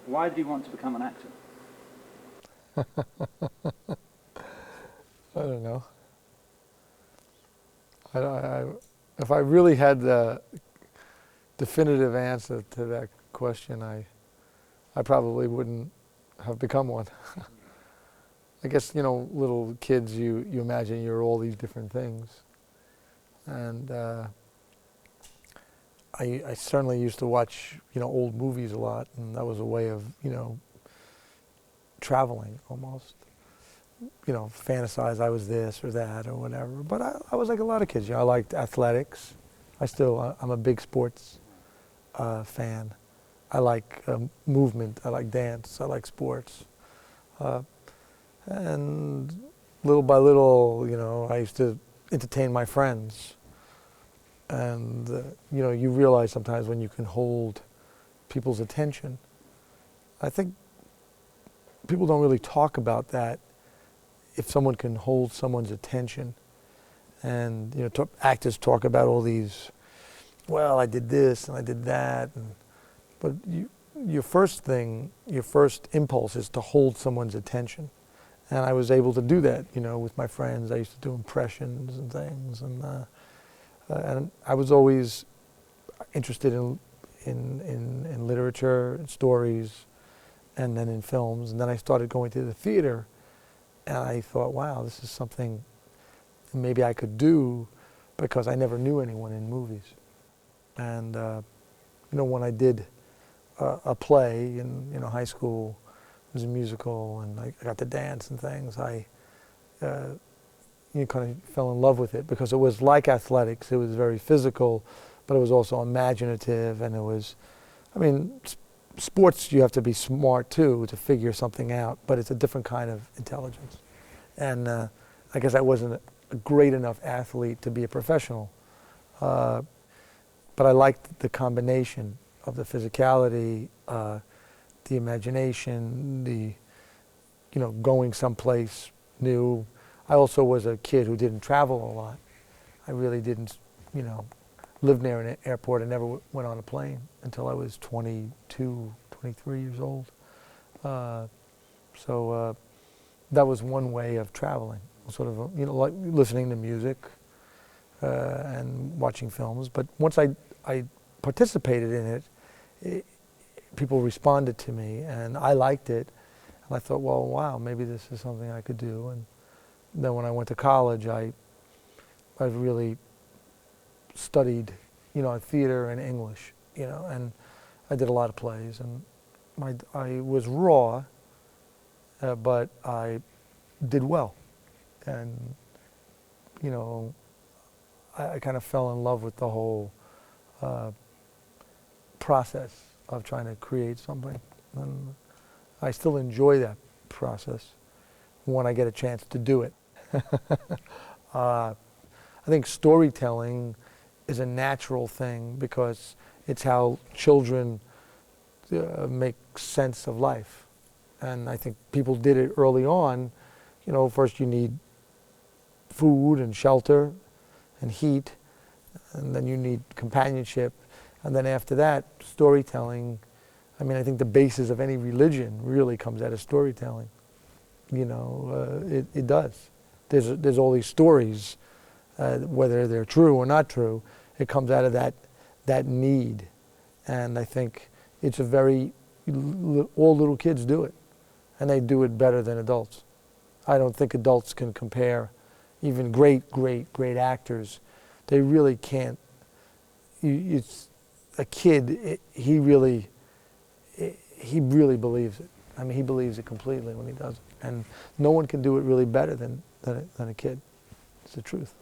Why did you want to become an actor? I don't know. I, if I really had the definitive answer to that question, I probably wouldn't have become one. I guess, little kids, you imagine you're all these different things. And I certainly used to watch, old movies a lot, and that was a way of, traveling almost. Fantasize I was this or that or whatever. But I was like a lot of kids. I liked athletics. I'm a big sports fan. I like movement. I like dance. I like sports. And little by little, I used to entertain my friends. And, you realize sometimes when you can hold people's attention. I think people don't really talk about that. If someone can hold someone's attention, and actors talk about all these, well, I did this and I did that, but your first impulse is to hold someone's attention, and I was able to do that, with my friends. I used to do impressions and things, and I was always interested in literature and stories, and then in films, and then I started going to the theater. And I thought, wow, this is something maybe I could do, because I never knew anyone in movies. And when I did a play in high school, it was a musical, and I got to dance and things. I kind of fell in love with it, because it was like athletics. It was very physical, but it was also imaginative, and it was, sports, you have to be smart too to figure something out, but it's a different kind of intelligence. And I guess I wasn't a great enough athlete to be a professional, but I liked the combination of the physicality, the imagination, the going someplace new. I also was a kid who didn't travel a lot. I really didn't, live near an airport. I never went on a plane until I was 22, 23 years old. So that was one way of traveling, sort of, like listening to music and watching films. But once I participated in it, people responded to me, and I liked it. And I thought, well, wow, maybe this is something I could do. And then when I went to college, I really studied, theater and English, and I did a lot of plays, and I was raw, but I did well, and I kind of fell in love with the whole process of trying to create something, and I still enjoy that process when I get a chance to do it. I think storytelling is a natural thing, because it's how children make sense of life. And I think people did it early on. First you need food and shelter and heat, and then you need companionship. And then after that, storytelling. I think the basis of any religion really comes out of storytelling. It does. There's all these stories, whether they're true or not true, it comes out of that need. And I think it's all little kids do it, and they do it better than adults. I don't think adults can compare. Even great actors, they really can't. It's a kid, he really believes it. He believes it completely when he does it. And no one can do it really better than a kid. It's the truth.